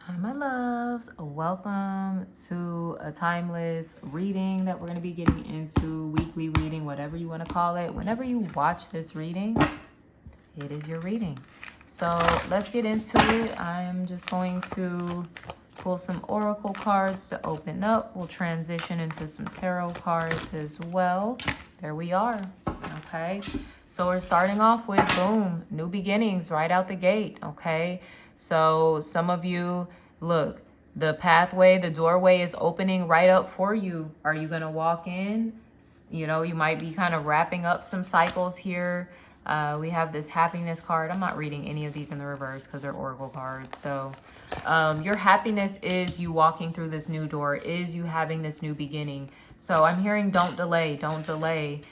Hi, my loves. Welcome to a timeless reading that we're going to be getting into, weekly reading, whatever you want to call it. Whenever you watch this reading, it is your reading. So let's get into it. I'm just going to pull some oracle cards to open up. We'll transition into some tarot cards as well. There we are. Okay. So we're starting off with boom, new beginnings right out the gate. Okay. So some of you, look, the pathway, the doorway is opening right up for you. Are you going to walk in? You know, you might be kind of wrapping up some cycles here. We have this happiness card. I'm not reading any of these in the reverse because they're oracle cards. So your happiness is you walking through this new door, is you having this new beginning. So I'm hearing don't delay, don't delay.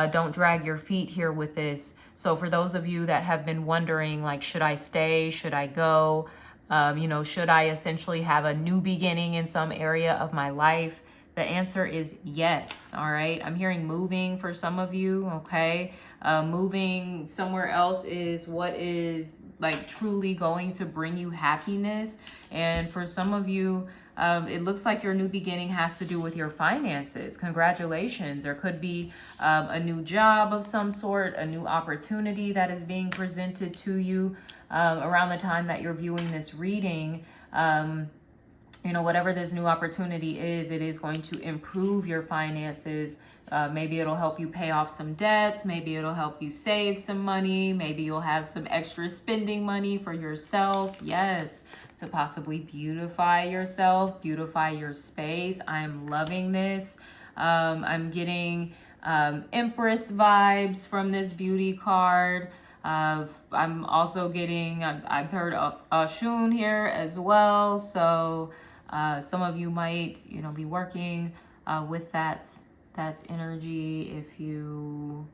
Don't drag your feet here with this. So for those of you that have been wondering, like, should I stay? Should I go? You know, should I essentially have a new beginning in some area of my life? The answer is yes. All right. I'm hearing moving for some of you. Okay. Moving somewhere else is what is like truly going to bring you happiness. And for some of you, it looks like your new beginning has to do with your finances. Congratulations. There could be a new job of some sort, a new opportunity that is being presented to you around the time that you're viewing this reading. You know, whatever this new opportunity is, it is going to improve your finances. Maybe it'll help you pay off some debts. Maybe it'll help you save some money. Maybe you'll have some extra spending money for yourself. Yes, to possibly beautify yourself, beautify your space. I'm loving this. I'm getting Empress vibes from this beauty card. I'm also getting, I've heard Ashun here as well. So some of you might, you know, be working with that energy if you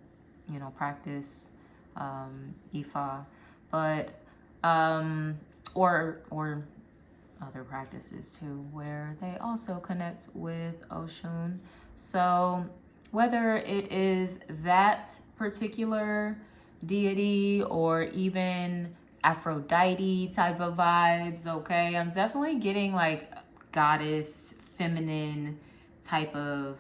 know, practice Ifa, but or other practices too, where they also connect with Oshun. So whether it is that particular deity or even Aphrodite type of vibes, okay, I'm definitely getting like goddess, feminine type of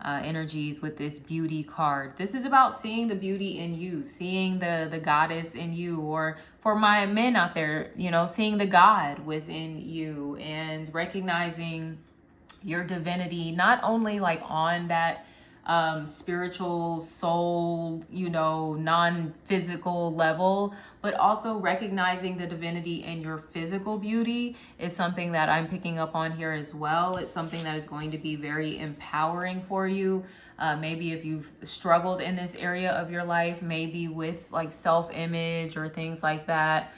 energies with this beauty card. This is about seeing the beauty in you, seeing the goddess in you, or for my men out there, you know, seeing the God within you and recognizing your divinity, not only like on that spiritual soul, you know, non-physical level, but also recognizing the divinity in your physical beauty is something that I'm picking up on here as well. It's something that is going to be very empowering for you. Maybe if you've struggled in this area of your life, maybe with like self-image or things like that,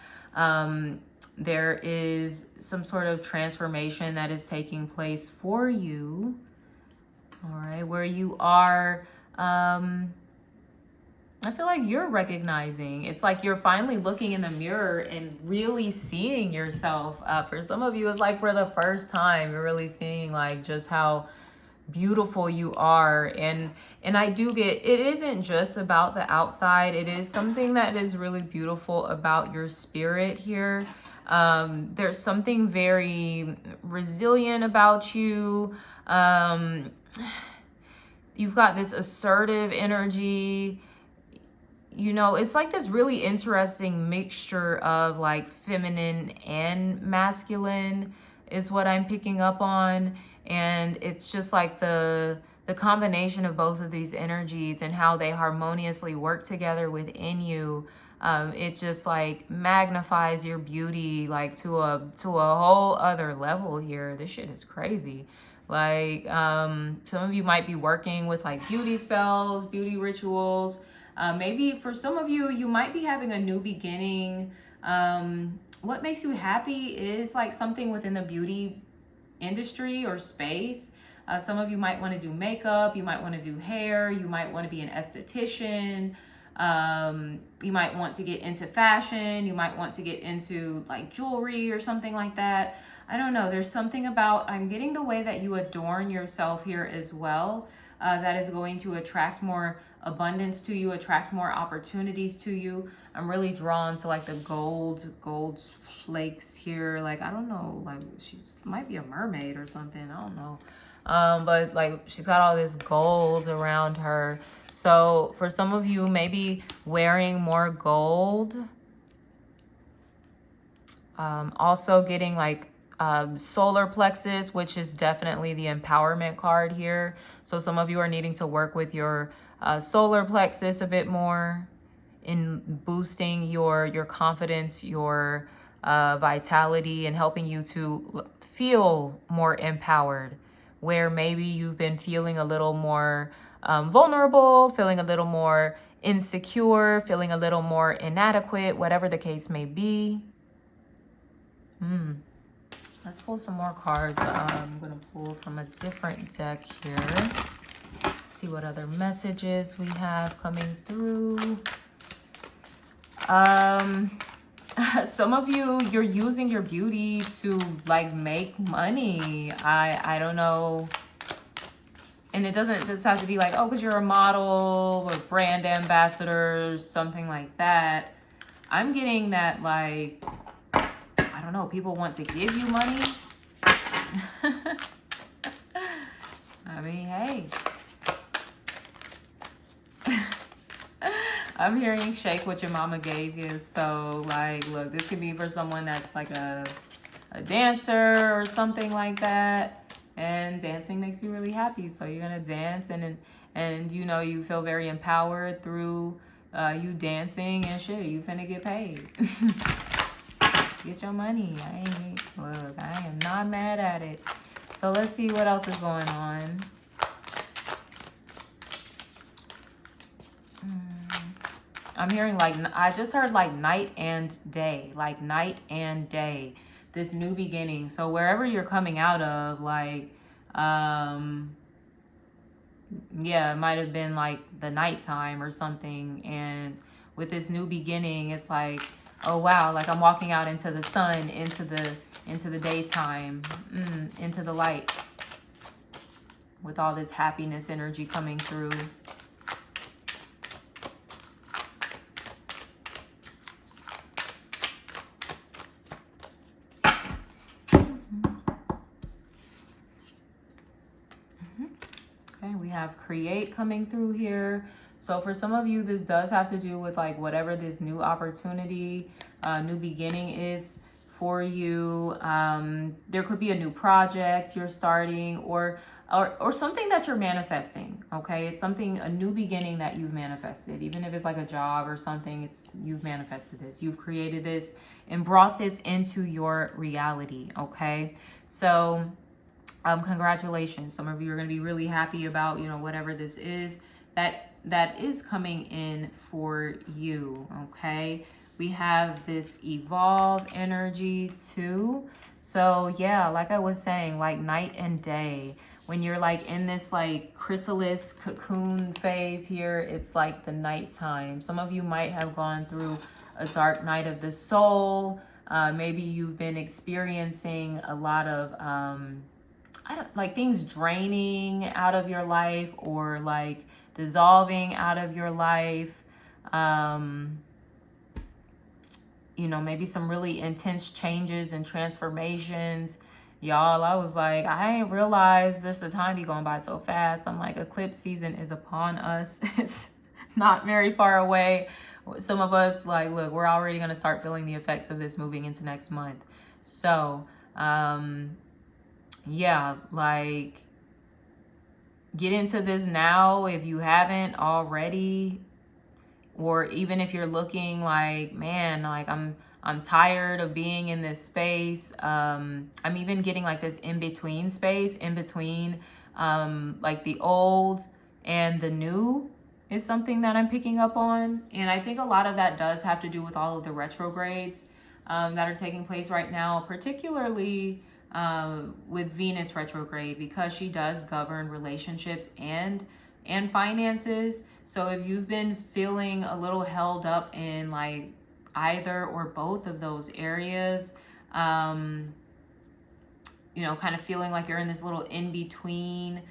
there is some sort of transformation that is taking place for you. All right, where you are, I feel like you're recognizing. It's like you're finally looking in the mirror and really seeing yourself. For some of you, it's like for the first time, you're really seeing like just how beautiful you are. And I do get, it isn't just about the outside. It is something that is really beautiful about your spirit here. There's something very resilient about you. You've got this assertive energy. You know, it's like this really interesting mixture of like feminine and masculine is what I'm picking up on. And it's just like the combination of both of these energies and how they harmoniously work together within you. It just like magnifies your beauty like to a whole other level here. This shit is crazy. Like some of you might be working with like beauty spells, beauty rituals. Maybe for some of you, you might be having a new beginning. What makes you happy is like something within the beauty industry or space. Some of you might want to do makeup, you might want to do hair, you might want to be an esthetician, you might want to get into fashion, you might want to get into like jewelry or something like that. I don't know, there's something about, I'm getting the way that you adorn yourself here as well. that is going to attract more abundance to you, attract more opportunities to you. I'm really drawn to like the gold flakes here. Like, I don't know, like she might be a mermaid or something. I don't know. But like she's got all this gold around her. So for some of you, maybe wearing more gold. Also getting like solar plexus, which is definitely the empowerment card here. So some of you are needing to work with your solar plexus a bit more in boosting your confidence, your vitality, and helping you to feel more empowered, where maybe you've been feeling a little more vulnerable, feeling a little more insecure, feeling a little more inadequate, whatever the case may be. Let's pull some more cards. I'm going to pull from a different deck here. See what other messages we have coming through. Some of you, you're using your beauty to like make money. I don't know. And it doesn't just have to be like, oh, because you're a model or brand ambassador or something like that. I'm getting that like, I don't know, people want to give you money. I mean, hey. I'm hearing shake what your mama gave you. So like, look, this could be for someone that's like a dancer or something like that. And dancing makes you really happy. So you're going to dance and you know, you feel very empowered through you dancing and shit. You finna get paid. Get your money. I am not mad at it. So let's see what else is going on. I'm hearing like, I just heard like night and day, like night and day, this new beginning. So wherever you're coming out of, like, yeah, it might have been like the nighttime or something. And with this new beginning, it's like, oh wow, like I'm walking out into the sun, into the daytime, into the light, with all this happiness energy coming through. Okay, we have create coming through here. So for some of you, this does have to do with like whatever this new opportunity, new beginning is for you. There could be a new project you're starting or something that you're manifesting. Okay, it's something, a new beginning that you've manifested. Even if it's like a job or something, it's you've manifested this, you've created this and brought this into your reality. Okay, so congratulations. Some of you are going to be really happy about, you know, whatever this is that is coming in for you. Okay, we have this evolve energy too. So yeah, like I was saying, like night and day, when you're like in this like chrysalis cocoon phase here, it's like the nighttime. Some of you might have gone through a dark night of the soul. Maybe you've been experiencing a lot of I don't like things draining out of your life or like dissolving out of your life. You know, maybe some really intense changes and transformations. Y'all, I was like, I ain't realized just the time be going by so fast. I'm like, eclipse season is upon us. It's not very far away. Some of us, like, look, we're already going to start feeling the effects of this moving into next month. So, yeah, like get into this now if you haven't already, or even if you're looking like, man, like I'm tired of being in this space. I'm even getting like this in-between space, in between like the old and the new is something that I'm picking up on. And I think a lot of that does have to do with all of the retrogrades that are taking place right now, particularly with Venus retrograde, because she does govern relationships and finances. So if you've been feeling a little held up in like either or both of those areas, you know, kind of feeling like you're in this little in between,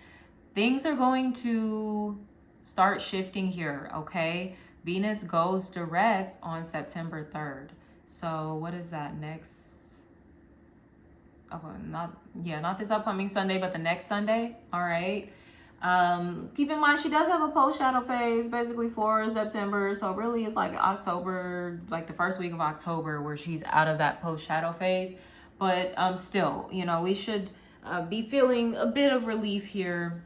things are going to start shifting here, okay? Venus goes direct on September 3rd. So what is that next? Okay, not this upcoming Sunday, but the next Sunday. All right. Keep in mind she does have a post shadow phase basically for September. So really it's like October, like the first week of October where she's out of that post shadow phase. But still, you know, we should be feeling a bit of relief here,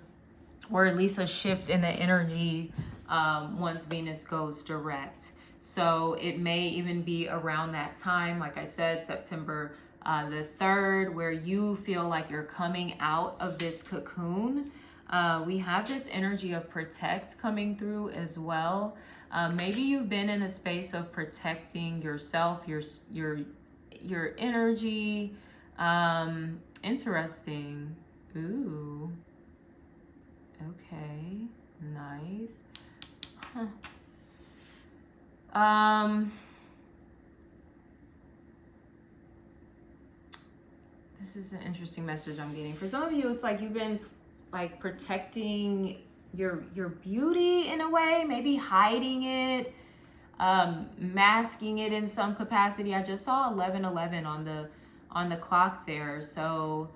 or at least a shift in the energy once Venus goes direct. So it may even be around that time, like I said, September the 3rd, where you feel like you're coming out of this cocoon. We have this energy of protect coming through as well. Maybe you've been in a space of protecting yourself, your energy. Interesting. Ooh. Okay, nice. Huh. This is an interesting message I'm getting. For some of you, it's like you've been like protecting your beauty in a way, maybe hiding it, masking it in some capacity. I just saw 1111 on the clock there, so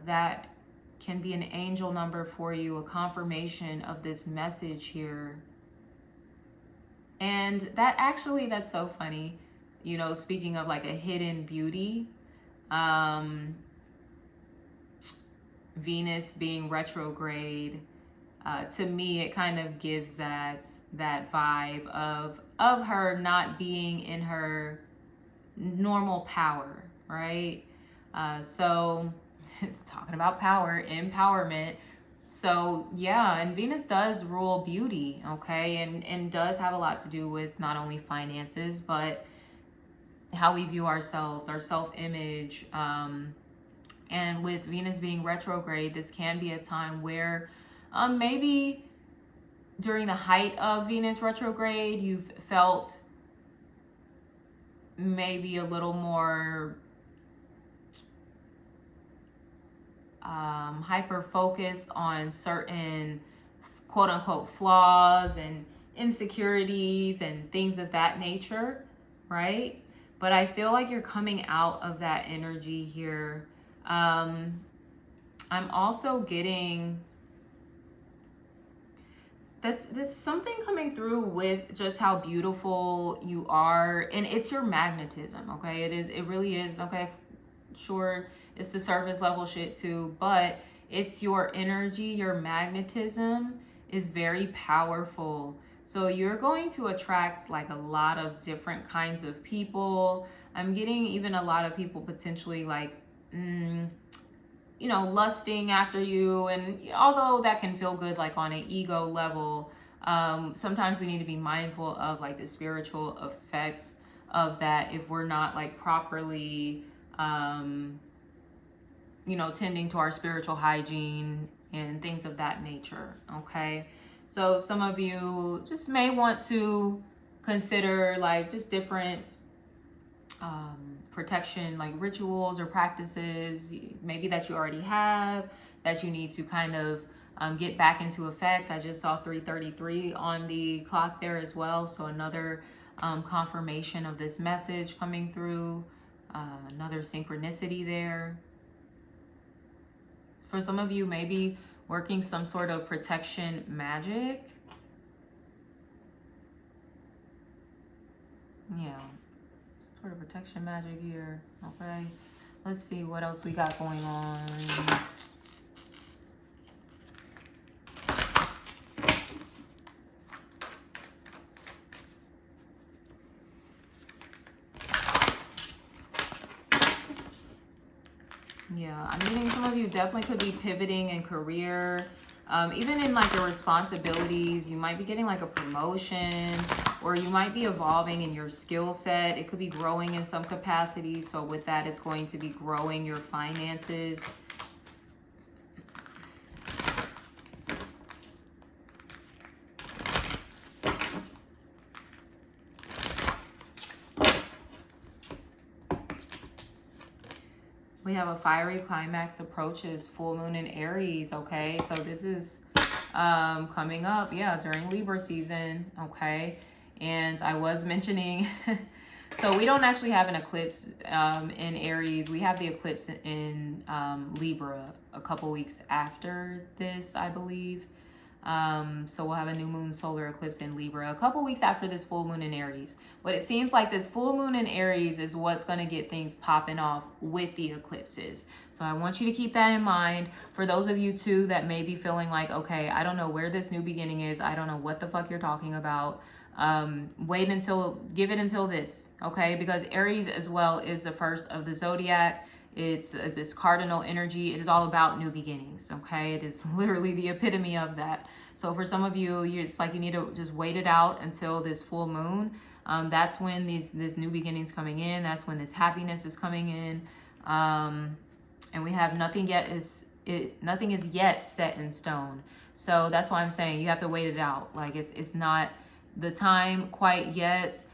that can be an angel number for you, a confirmation of this message here. And that's so funny, you know, speaking of like a hidden beauty, Venus being retrograde, to me it kind of gives that vibe of her not being in her normal power, right? So it's talking about power, empowerment. So yeah, and Venus does rule beauty, okay, and does have a lot to do with not only finances, but how we view ourselves, our self-image. And with Venus being retrograde, this can be a time where maybe during the height of Venus retrograde, you've felt maybe a little more hyper focused on certain quote unquote flaws and insecurities and things of that nature, right? But I feel like you're coming out of that energy here. I'm also getting there's something coming through with just how beautiful you are, and it's your magnetism, okay? It really is, okay? Sure, it's the surface level shit too, but it's your energy, your magnetism is very powerful. So you're going to attract like a lot of different kinds of people. I'm getting even a lot of people potentially like, you know, lusting after you. And although that can feel good, like on an ego level, sometimes we need to be mindful of like the spiritual effects of that if we're not like properly, you know, tending to our spiritual hygiene and things of that nature, okay? So some of you just may want to consider like just different protection, like rituals or practices, maybe that you already have, that you need to kind of get back into effect. I just saw 3:33 on the clock there as well. So another confirmation of this message coming through, another synchronicity there. For some of you, maybe working some sort of protection magic. Yeah, some sort of protection magic here, okay? Let's see what else we got going on. Yeah, I'm getting some of you definitely could be pivoting in career. Even in like your responsibilities, you might be getting like a promotion, or you might be evolving in your skill set. It could be growing in some capacity. So with that, it's going to be growing your finances. We have a fiery climax approaches, full moon in Aries, okay? So this is coming up, yeah, during Libra season, okay? And I was mentioning, so we don't actually have an eclipse in Aries. We have the eclipse in Libra a couple weeks after this, I believe. So we'll have a new moon solar eclipse in Libra a couple weeks after this full moon in Aries. But it seems like this full moon in Aries is what's going to get things popping off with the eclipses. So I want you to keep that in mind. For those of you too that may be feeling like, okay, I don't know where this new beginning is. I don't know what the fuck you're talking about. Give it until this, okay? Because Aries as well is the first of the zodiac. It's this cardinal energy. It is all about new beginnings, okay? It is literally the epitome of that. So for some of you, it's like you need to just wait it out until this full moon. That's when this new beginnings coming in. That's when this happiness is coming in. And we have nothing is yet set in stone. So that's why I'm saying you have to wait it out. Like it's not the time quite yet.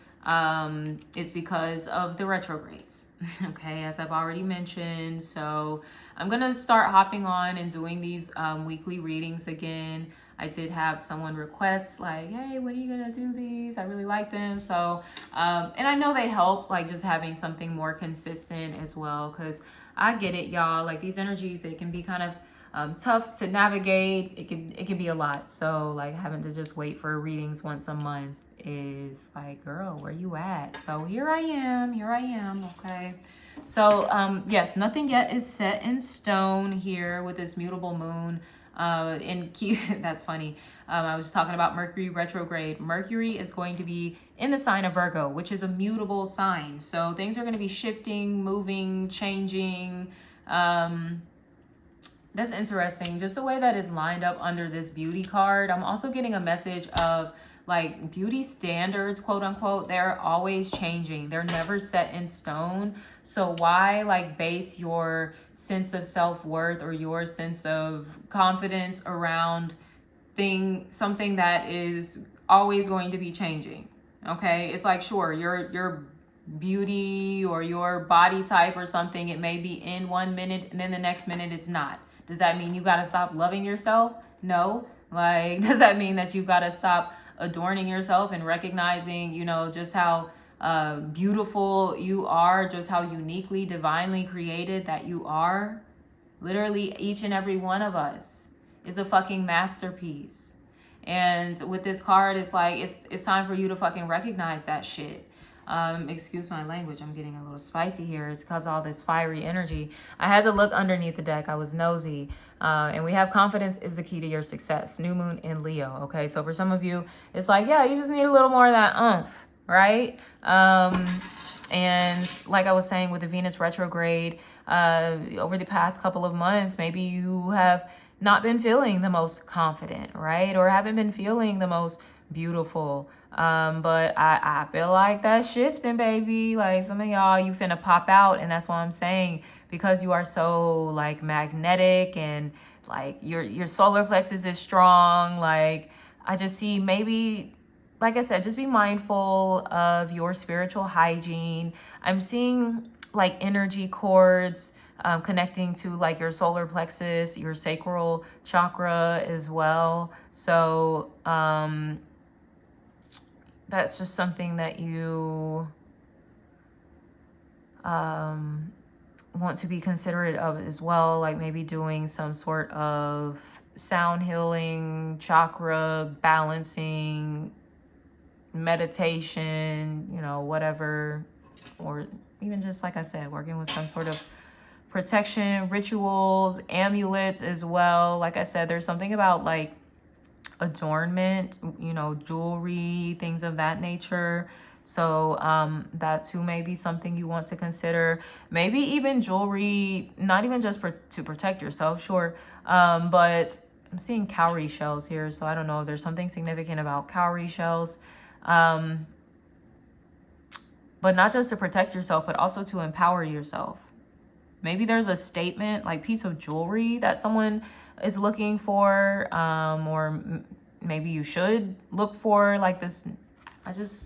It's because of the retrogrades, okay, as I've already mentioned. So I'm gonna start hopping on and doing these weekly readings again. I did have someone request like, hey, when are you gonna do these? I really like them. So and I know they help, like just having something more consistent as well, because I get it, y'all, like these energies, they can be kind of tough to navigate. It can be a lot. So like having to just wait for readings once a month is like, girl, where you at? So here I am, okay? So yes, nothing yet is set in stone here with this mutable moon. That's funny. I was just talking about Mercury retrograde. Mercury is going to be in the sign of Virgo, which is a mutable sign. So things are going to be shifting, moving, changing. That's interesting. Just the way that is lined up under this beauty card. I'm also getting a message of like beauty standards, quote unquote. They're always changing. They're never set in stone. So why like base your sense of self-worth or your sense of confidence around something that is always going to be changing? Okay. It's like, sure, your beauty or your body type or something, it may be in 1 minute and then the next minute it's not. Does that mean you got to stop loving yourself? No. Like, does that mean that you got to stop adorning yourself and recognizing, you know, just how beautiful you are, just how uniquely, divinely created that you are? Literally, each and every one of us is a fucking masterpiece. And with this card, it's like, it's time for you to fucking recognize that shit. Excuse my language, I'm getting a little spicy here. It's because all this fiery energy. I had to look underneath the deck. I was nosy. And we have confidence is the key to your success. New moon in Leo. Okay, so for some of you, it's like, yeah, you just need a little more of that oomph, right? And like I was saying with the Venus retrograde, over the past couple of months, maybe you have not been feeling the most confident, right? Or haven't been feeling the most beautiful. But I feel like that's shifting, baby. Like some of y'all, you finna pop out. And that's why I'm saying, because you are so like magnetic and like your solar plexus is strong. Like I just see maybe, like I said, just be mindful of your spiritual hygiene. I'm seeing like energy cords connecting to like your solar plexus, your sacral chakra as well. So that's just something that you want to be considerate of as well. Like maybe doing some sort of sound healing, chakra balancing, meditation, you know, whatever. Or even just like I said, working with some sort of protection, rituals, amulets as well. Like I said, there's something about like adornment, you know, jewelry, things of that nature. So that too may be something you want to consider. Maybe even jewelry, not even just to protect yourself, sure. But I'm seeing cowrie shells here, so I don't know if there's something significant about cowrie shells. But not just to protect yourself, but also to empower yourself. Maybe there's a statement, like piece of jewelry that someone is looking for, or maybe you should look for like this.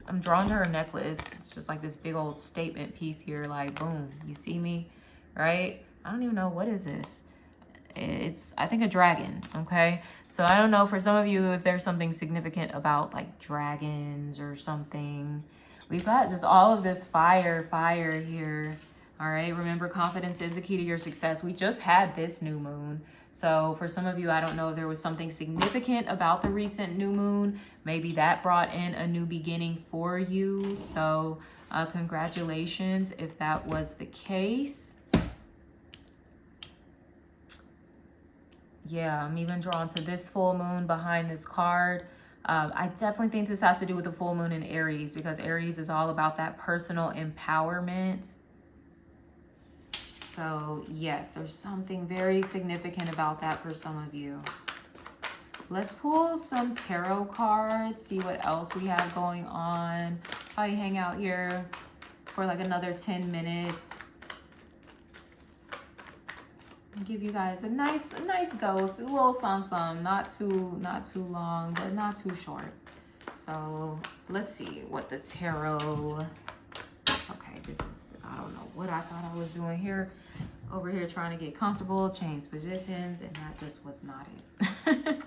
I'm drawing her a necklace. It's just like this big old statement piece here, like boom, you see me, right? I don't even know, what is this? It's, I think, a dragon, okay? So I don't know, for some of you, if there's something significant about like dragons or something. We've got just all of this fire here. All right, remember, confidence is the key to your success. We just had this new moon. So for some of you, I don't know if there was something significant about the recent new moon. Maybe that brought in a new beginning for you. So congratulations if that was the case. Yeah, I'm even drawn to this full moon behind this card. I definitely think this has to do with the full moon in Aries, because Aries is all about that personal empowerment. So yes, there's something very significant about that for some of you. Let's pull some tarot cards, see what else we have going on. Probably hang out here for like another 10 minutes. Give you guys a nice dose, a little something, not too long, but not too short. So let's see what the tarot. Okay, this is, I don't know what I thought I was doing here, over here trying to get comfortable, change positions, and that just was not it.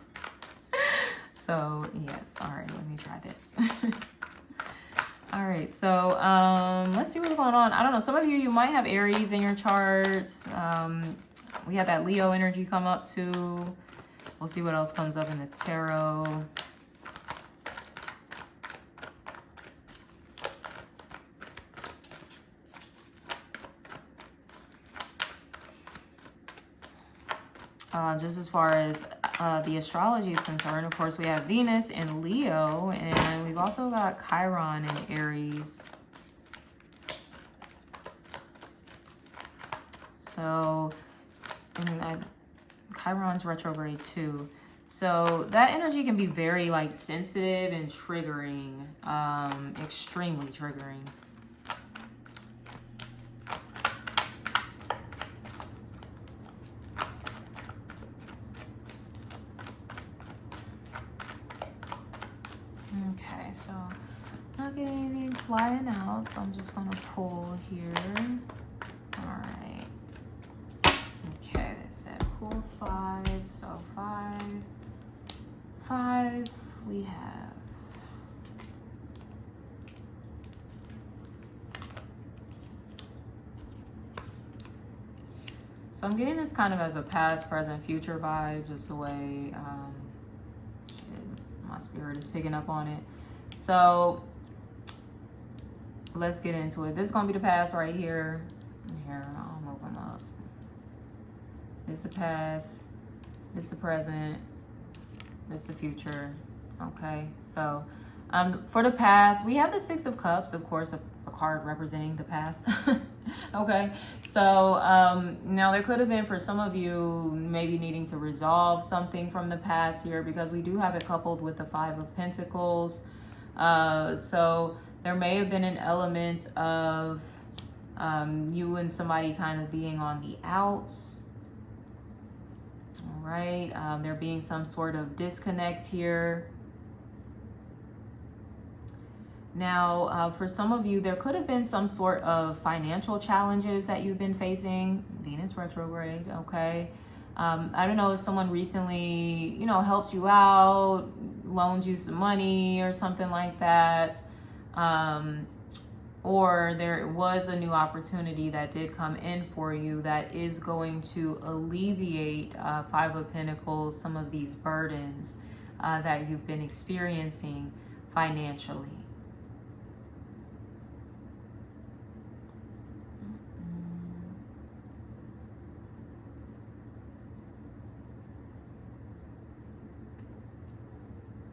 So yes, all right, let me try this. All right, so let's see what's going on. I don't know, some of you might have Aries in your charts. We had that Leo energy come up too. We'll see what else comes up in the tarot. Just as far as the astrology is concerned, of course, we have Venus in Leo, and we've also got Chiron in Aries. So, and Chiron's retrograde too. So that energy can be very like sensitive and triggering, extremely triggering. Okay, so not getting anything flying out, so I'm just gonna pull here. All right. Okay, they said pull 5, so 5 we have. So I'm getting this kind of as a past, present, future vibe, just the way my spirit is picking up on it. So let's get into it. This is gonna be the past right here. Here, I'll move them up. This is the past, this is the present, this is the future. Okay, so for the past, we have the 6 of Cups, of course, a card representing the past. Okay, so now there could have been, for some of you, maybe needing to resolve something from the past here, because we do have it coupled with the 5 of Pentacles. So there may have been an element of you and somebody kind of being on the outs. All right, there being some sort of disconnect here. Now, for some of you, there could have been some sort of financial challenges that you've been facing. Venus retrograde, okay? I don't know if someone recently, you know, helped you out, loaned you some money or something like that. Or there was a new opportunity that did come in for you that is going to alleviate, 5 of Pentacles, some of these burdens that you've been experiencing financially.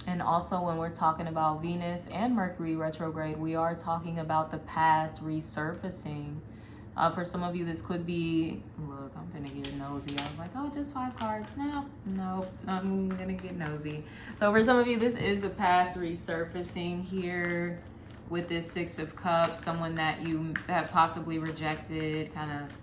And also, when we're talking about Venus and Mercury retrograde, we are talking about the past resurfacing. For some of you, this could be, look, I'm gonna get nosy. I was like, oh, just 5 cards. No, I'm gonna get nosy. So for some of you, this is the past resurfacing here with this 6 of Cups, someone that you have possibly rejected, kind of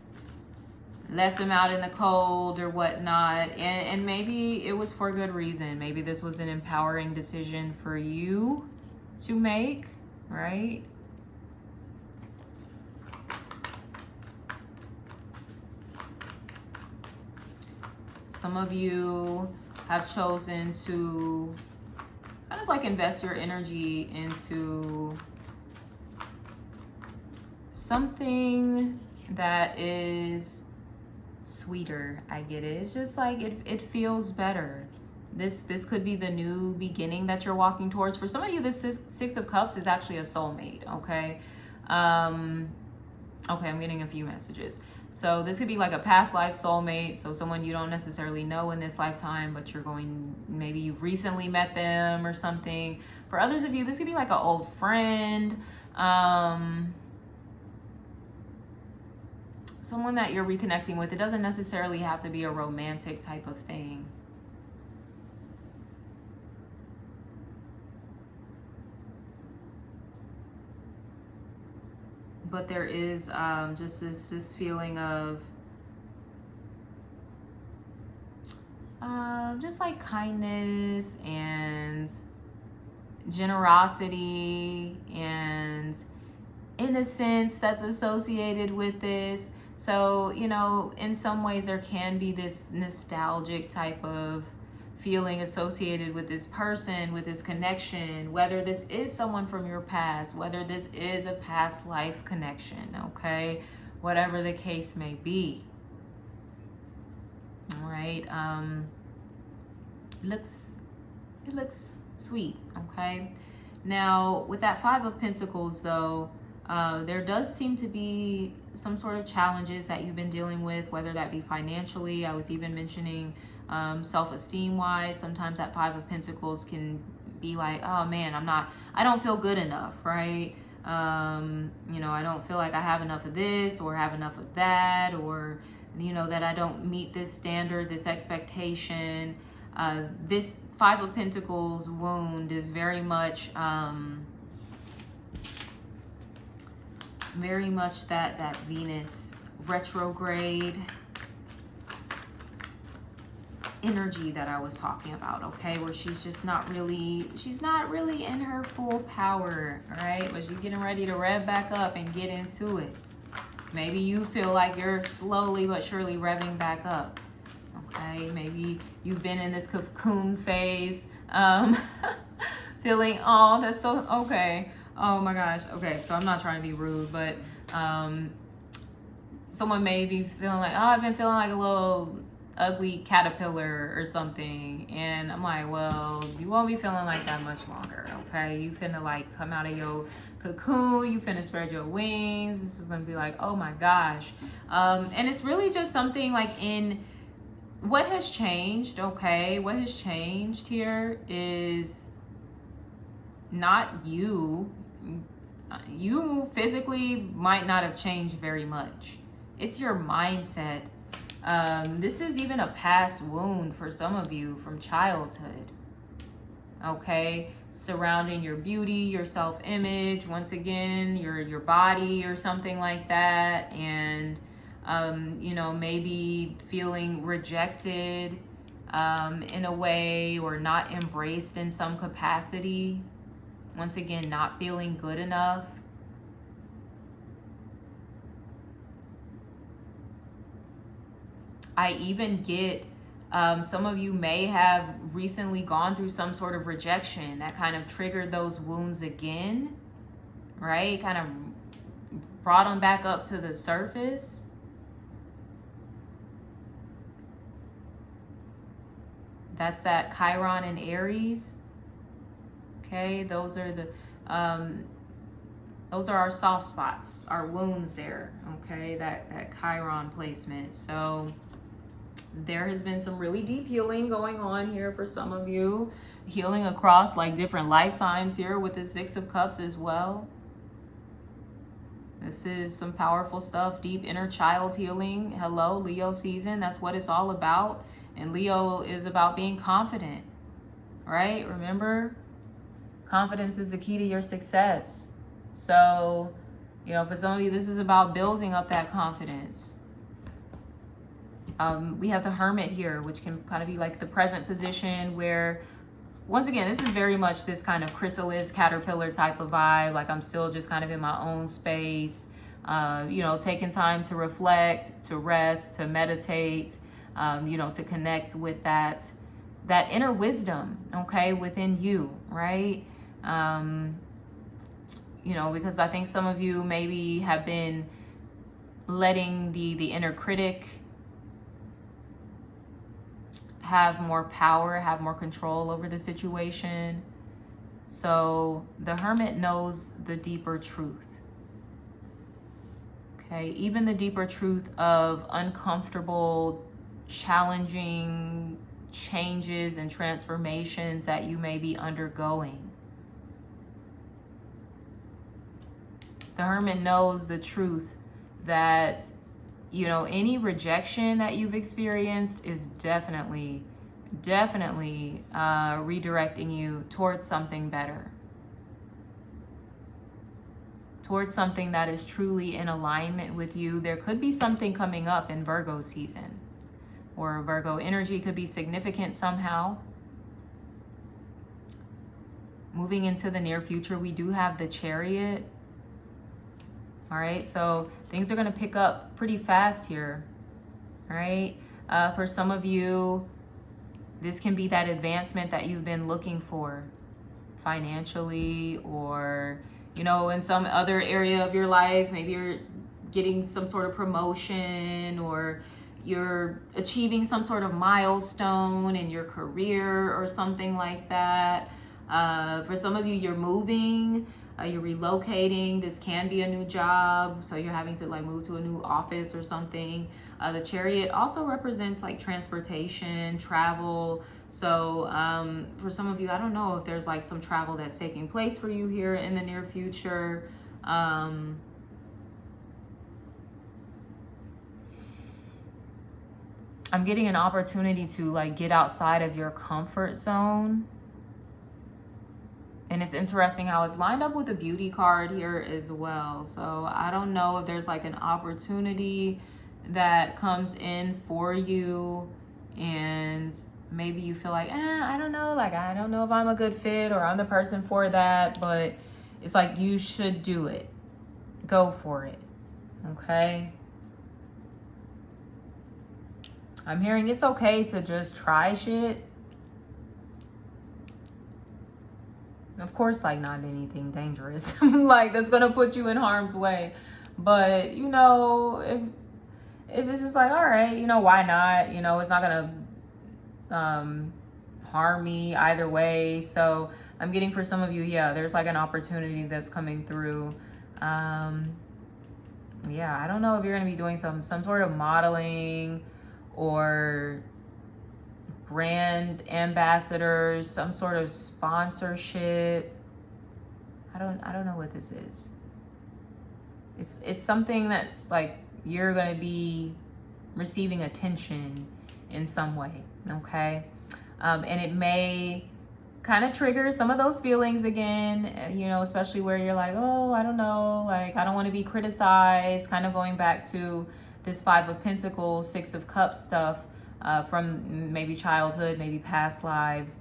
left them out in the cold or whatnot, and maybe it was for good reason. Maybe this was an empowering decision for you to make, right? Some of you have chosen to kind of like invest your energy into something that is sweeter. I get it. It's just like it feels better. This could be the new beginning that you're walking towards. For some of you, this Six of Cups is actually a soulmate, okay? Okay, I'm getting a few messages. So this could be like a past life soulmate. So someone you don't necessarily know in this lifetime, but maybe you've recently met them or something. For others of you, this could be like an old friend. Someone that you're reconnecting with. It doesn't necessarily have to be a romantic type of thing. But there is just this feeling of just like kindness and generosity and innocence that's associated with this. So, you know, in some ways there can be this nostalgic type of feeling associated with this person, with this connection, whether this is someone from your past, whether this is a past life connection, okay? Whatever the case may be. All right. It looks sweet, okay? Now, with that Five of Pentacles, though, there does seem to be some sort of challenges that you've been dealing with, whether that be financially. I was even mentioning self-esteem wise. Sometimes that Five of Pentacles can be like, oh man, I don't feel good enough, right? You know, I don't feel like I have enough of this or have enough of that, or, you know, that I don't meet this standard, this expectation. This Five of Pentacles wound is very much that Venus retrograde energy that I was talking about, okay? Where she's not really in her full power, all right? But she's getting ready to rev back up and get into it. Maybe you feel like you're slowly but surely revving back up, okay? Maybe you've been in this cocoon phase, feeling, oh, that's so, okay. Oh my gosh, okay, so I'm not trying to be rude, but someone may be feeling like, oh, I've been feeling like a little ugly caterpillar or something, and I'm like, well, you won't be feeling like that much longer, okay? You finna like come out of your cocoon, you finna spread your wings. This is gonna be like, oh my gosh. And it's really just something like in what has changed, okay? What has changed here is not you. You physically might not have changed very much. It's your mindset. This is even a past wound for some of you from childhood, okay? Surrounding your beauty, your self-image, once again, your body or something like that. And, you know, maybe feeling rejected in a way, or not embraced in some capacity. Once again, not feeling good enough. I even get some of you may have recently gone through some sort of rejection that kind of triggered those wounds again, right? Kind of brought them back up to the surface. That's that Chiron and Aries. Okay, those are our soft spots, our wounds there, okay? That Chiron placement. So there has been some really deep healing going on here for some of you. Healing across like different lifetimes here with the Six of Cups as well. This is some powerful stuff. Deep inner child healing. Hello, Leo season. That's what it's all about. And Leo is about being confident, right? Remember, confidence is the key to your success. So, you know, for some of you, this is about building up that confidence. We have the Hermit here, which can kind of be like the present position where, once again, this is very much this kind of chrysalis, caterpillar type of vibe. Like I'm still just kind of in my own space, you know, taking time to reflect, to rest, to meditate, you know, to connect with that inner wisdom, okay, within you, right? You know, because I think some of you maybe have been letting the inner critic have more power, have more control over the situation. So the Hermit knows the deeper truth. Okay, even the deeper truth of uncomfortable, challenging changes and transformations that you may be undergoing. The Hermit knows the truth that, you know, any rejection that you've experienced is definitely redirecting you towards something better, towards something that is truly in alignment with you. There could be something coming up in Virgo season, or Virgo energy could be significant somehow. Moving into the near future, we do have the Chariot. All right, so things are going to pick up pretty fast here. All right, for some of you, this can be that advancement that you've been looking for financially, or, you know, in some other area of your life. Maybe you're getting some sort of promotion, or you're achieving some sort of milestone in your career or something like that. For some of you, you're moving. You're relocating. This can be a new job, so you're having to like move to a new office or something. The Chariot also represents like transportation, travel. So for some of you, I don't know if there's like some travel that's taking place for you here in the near future. I'm getting an opportunity to like get outside of your comfort zone. And it's interesting how it's lined up with the Beauty card here as well. So I don't know if there's like an opportunity that comes in for you, and maybe you feel like, I don't know, like I don't know if I'm a good fit or I'm the person for that, but it's like you should do it. Go for it. Okay? I'm hearing it's okay to just try shit. Of course, like not anything dangerous, like that's gonna put you in harm's way. But you know, if it's just like, all right, you know, why not? You know, it's not gonna harm me either way. So I'm getting for some of you, yeah, there's like an opportunity that's coming through. Yeah, I don't know if you're gonna be doing some sort of modeling or brand ambassadors, some sort of sponsorship. I don't know what this is. It's something that's like you're going to be receiving attention in some way, okay? And it may kind of trigger some of those feelings again, you know, especially where you're like, oh, I don't know, like I don't want to be criticized, kind of going back to this Five of Pentacles, Six of Cups stuff. From maybe childhood, maybe past lives,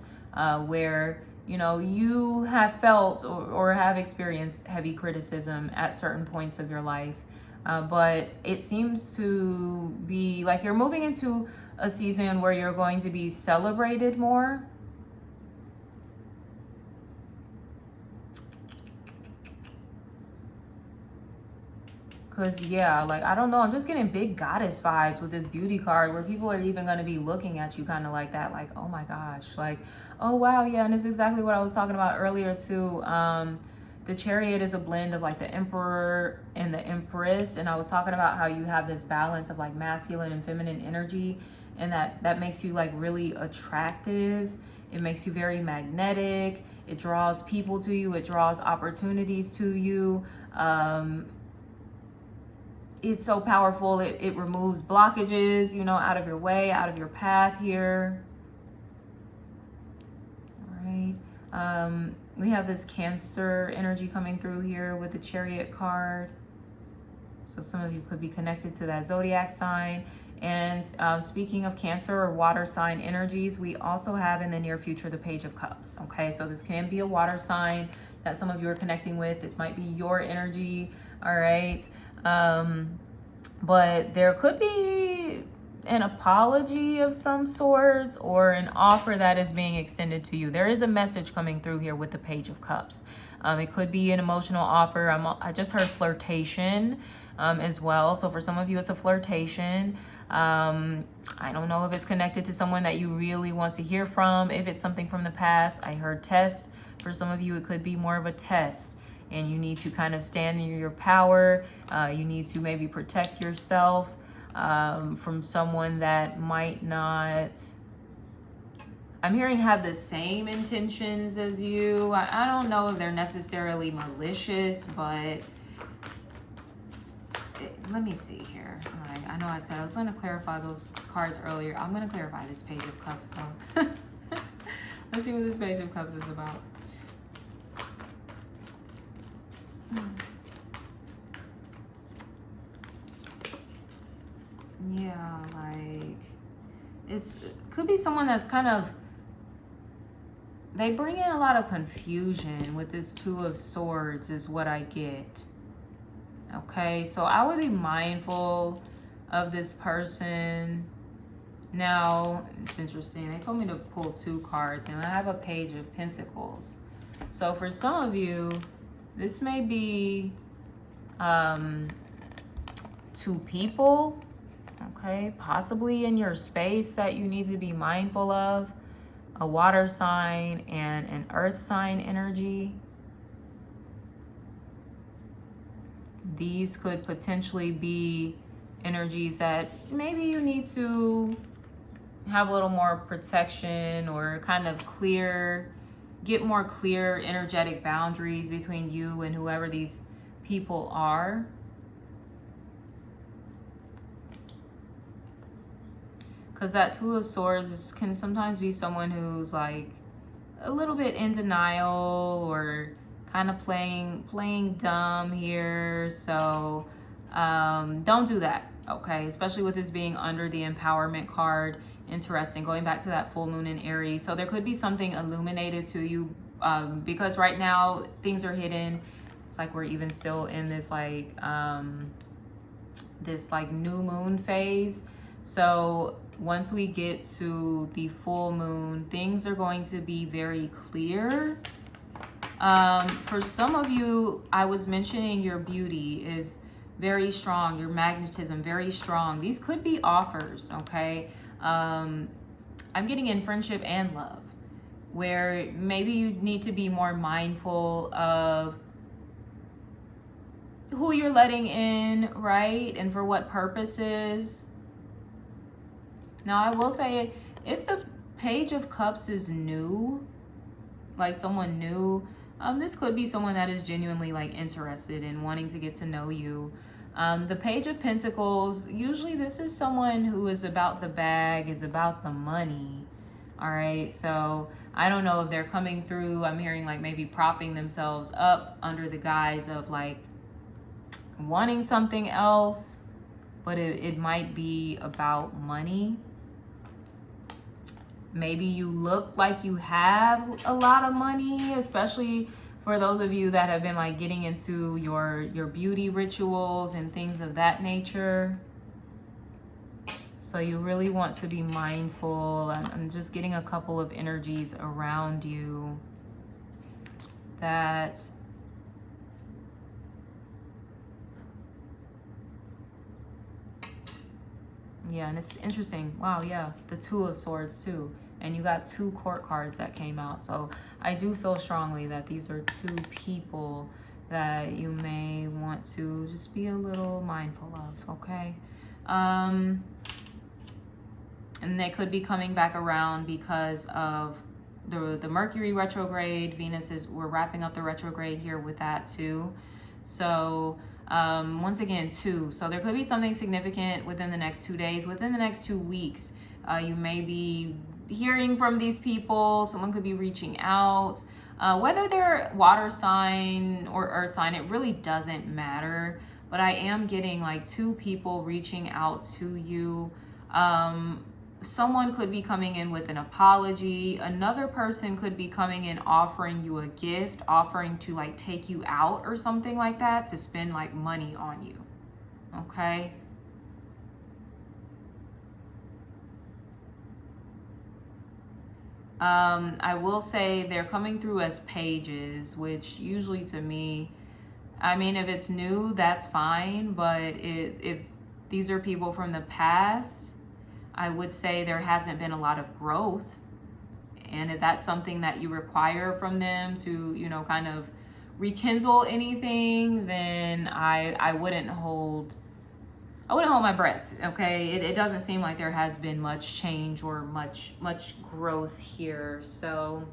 where, you know, you have felt or have experienced heavy criticism at certain points of your life. But it seems to be like you're moving into a season where you're going to be celebrated more. Because, yeah, like, I don't know. I'm just getting big goddess vibes with this Beauty card, where people are even going to be looking at you kind of like that. Like, oh, my gosh. Like, oh, wow. Yeah, and it's exactly what I was talking about earlier, too. The Chariot is a blend of, like, the Emperor and the Empress. And I was talking about how you have this balance of, like, masculine and feminine energy. And that makes you, like, really attractive. It makes you very magnetic. It draws people to you. It draws opportunities to you. It's so powerful. It removes blockages, you know, out of your way, out of your path here. All right. We have this Cancer energy coming through here with the Chariot card. So some of you could be connected to that zodiac sign. And speaking of Cancer or water sign energies, we also have in the near future the Page of Cups. Okay, so this can be a water sign that some of you are connecting with. This might be your energy. All right. But there could be an apology of some sorts or an offer that is being extended to you. There is a message coming through here with the Page of Cups. It could be an emotional offer. I just heard flirtation as well. So for some of you, it's a flirtation. I don't know if it's connected to someone that you really want to hear from. If it's something from the past, I heard test. For some of you, it could be more of a test. And you need to kind of stand in your power. You need to maybe protect yourself from someone that might not, I'm hearing, have the same intentions as you. I don't know if they're necessarily malicious, but let me see here. All right, I know I said I was going to clarify those cards earlier. I'm going to clarify this Page of Cups. So let's see what this Page of Cups is about. Yeah, like it could be someone that's kind of, they bring in a lot of confusion with this Two of Swords is what I get. Okay, so I would be mindful of this person. Now, it's interesting. They told me to pull 2 cards, and I have a Page of Pentacles. So for some of you, this may be 2 people, okay, possibly in your space that you need to be mindful of. A water sign and an earth sign energy. These could potentially be energies that maybe you need to have a little more protection or kind of get more clear energetic boundaries between you and whoever these people are. Because that Two of Swords can sometimes be someone who's like a little bit in denial or kind of playing dumb here. So don't do that, okay? Especially with this being under the Empowerment card. Interesting, going back to that full moon in Aries. So there could be something illuminated to you because right now things are hidden. It's like we're even still in this like new moon phase. So once we get to the full moon, things are going to be very clear. For some of you, I was mentioning your beauty is very strong, your magnetism very strong. These could be offers, okay? I'm getting in friendship and love, where maybe you need to be more mindful of who you're letting in, right? And for what purposes. Now, I will say, if the Page of Cups is new, like someone new, this could be someone that is genuinely like interested in wanting to get to know you. The Page of Pentacles, usually this is someone who is about the bag, is about the money. All right, so I don't know if they're coming through. I'm hearing like maybe propping themselves up under the guise of like wanting something else, but it might be about money. Maybe you look like you have a lot of money, especially for those of you that have been like getting into your beauty rituals and things of that nature. So you really want to be mindful. I'm just getting a couple of energies around you that yeah, and it's interesting. Wow, yeah, the Two of Swords too. And you got 2 court cards that came out. So I do feel strongly that these are 2 people that you may want to just be a little mindful of, okay? And they could be coming back around because of the Mercury retrograde. We're wrapping up the retrograde here with that too. So once again, 2. So there could be something significant within the next 2 days, within the next 2 weeks. You may be hearing from these people. Someone could be reaching out. Whether they're water sign or earth sign, it really doesn't matter. But I am getting like 2 people reaching out to you. Someone could be coming in with an apology. Another person could be coming in offering you a gift, offering to like take you out or something like that, to spend like money on you. Okay? I will say they're coming through as pages, which usually to me, I mean, if it's new, that's fine. But if these are people from the past, I would say there hasn't been a lot of growth. And if that's something that you require from them to, you know, kind of rekindle anything, then I wouldn't hold my breath. Okay, it doesn't seem like there has been much change or much growth here. So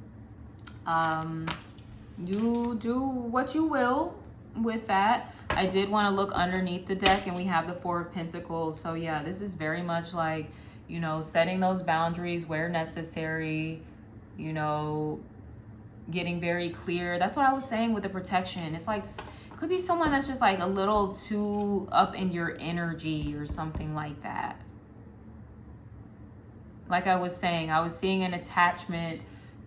you do what you will with that. I did want to look underneath the deck, and we have the Four of Pentacles. So yeah, this is very much like, you know, setting those boundaries where necessary, you know, getting very clear. That's what I was saying with the protection. It's like, could be someone that's just like a little too up in your energy or something like that. Like I was saying, I was seeing an attachment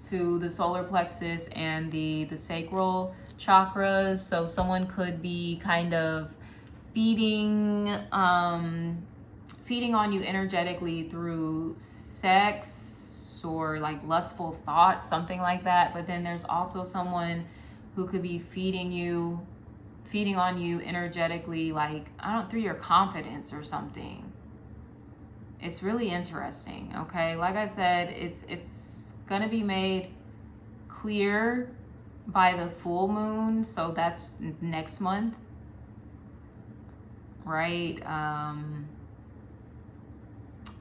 to the solar plexus and the sacral chakras. So someone could be kind of feeding on you energetically through sex or like lustful thoughts, something like that. But then there's also someone who could be feeding on you energetically, like, through your confidence or something. It's really interesting. Okay, like I said, it's gonna be made clear by the full moon, so that's next month, right?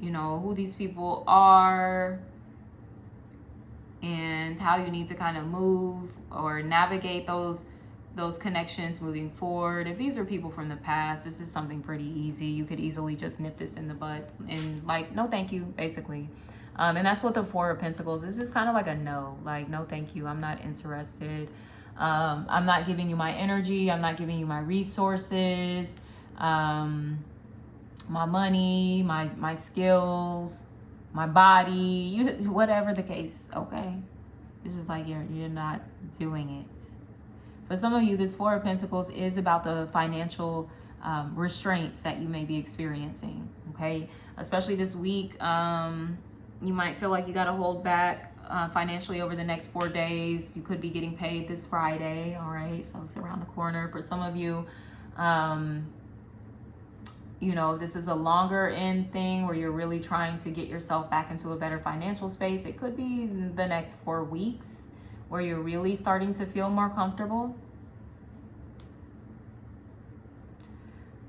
You know, who these people are and how you need to kind of move or navigate those connections moving forward. If these are people from the past, this is something pretty easy. You could easily just nip this in the bud and like, no thank you, basically. And that's what the Four of Pentacles, this is kind of like a no, like, no thank you, I'm not interested. I'm not giving you my energy, I'm not giving you my resources, my money, my skills, my body, whatever the case. Okay, it's just like you're not doing it. For some of you, this Four of Pentacles is about the financial restraints that you may be experiencing. Okay, especially this week, you might feel like you got to hold back financially over the next 4 days. You could be getting paid this Friday. All right, so it's around the corner. For some of you, you know, this is a longer end thing where you're really trying to get yourself back into a better financial space. It could be the next 4 weeks where you're really starting to feel more comfortable.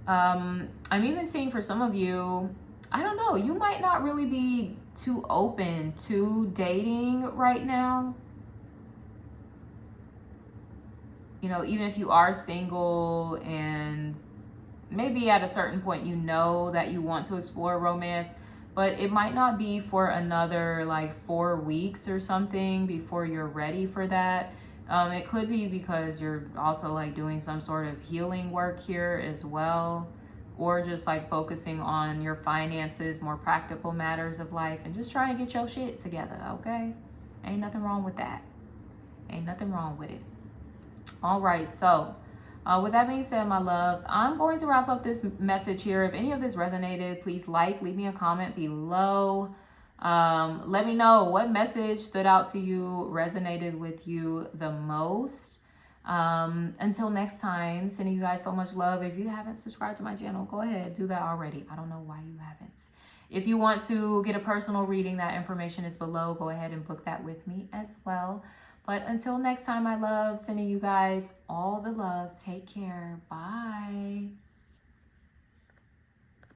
I'm even seeing for some of you, I don't know, you might not really be too open to dating right now. You know, even if you are single and maybe at a certain point you know that you want to explore romance, but it might not be for another like 4 weeks or something before you're ready for that. It could be because you're also like doing some sort of healing work here as well, or just like focusing on your finances, more practical matters of life, and just trying to get your shit together. Okay, ain't nothing wrong with that. Ain't nothing wrong with it. All right, so with that being said, my loves, I'm going to wrap up this message here. If any of this resonated, please leave me a comment below. Let me know what message stood out to you, resonated with you the most. Until next time, sending you guys so much love. If you haven't subscribed to my channel, go ahead, do that already. I don't know why you haven't. If you want to get a personal reading, that information is below. Go ahead and book that with me as well. But until next time, my love, sending you guys all the love. Take care. Bye.